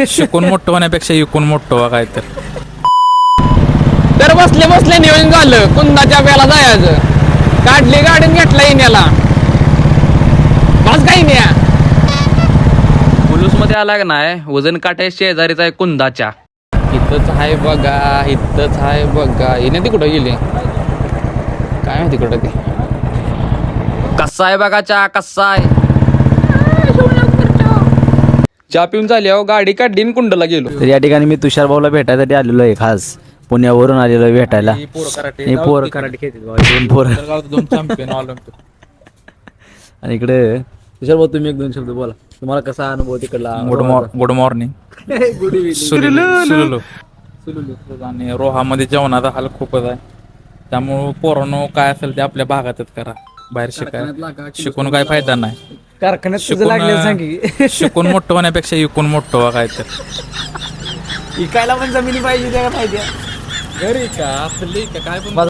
शिकून मोठं होण्यापेक्षा इकून मोठं व्हा काय तर. तर बसले बसले नियोजन झालं कुंदाच्या प्याला जायचं. काढली गाडीन घेतला इन्याला बस काही नाही. उलूस मध्ये आला का नाही वजन काट्या शेजारीचा आहे कुंदाच्या. इथंच आहे बघा, इथंच आहे बघा. येणे ती कुठं गेली काय माहिती कुठं ती. कसा आहे बघा चहा, कसा आहे चहा पिऊन झाली अहो. गाडी काढली आणि कुंडला गेलो. तर या ठिकाणी मी तुषार भाऊला भेटायसाठी आलेलो आहे, खास पुण्यावरून आलेलो आहे भेटायला. हे पोरं कराटे खेळतात बाबा, दोन पोरं. 2 चॅम्पियन ऑलिम्पिक. आणि इकडे तुषार भाऊ तुम्ही 1-2 शब्द बोला. तुम्हाला कसा अनुभव तिकडला? Good morning. गुड सुलुलू. आणि रोहामध्ये जेवणाचा हाल खूपच आहे. त्यामुळं पोरांनो काय असेल ते आपल्या भागातच करा. बाहेर शिकून काय फायदा नाही. कारखान्यात तुझं लागले सांगी. शिकून मोठं होण्यापेक्षा इकून मोठं व्हा काय तर. इकायला पण जमिनी पाहिजे त्या फायद्या. घरी का असली का काय पण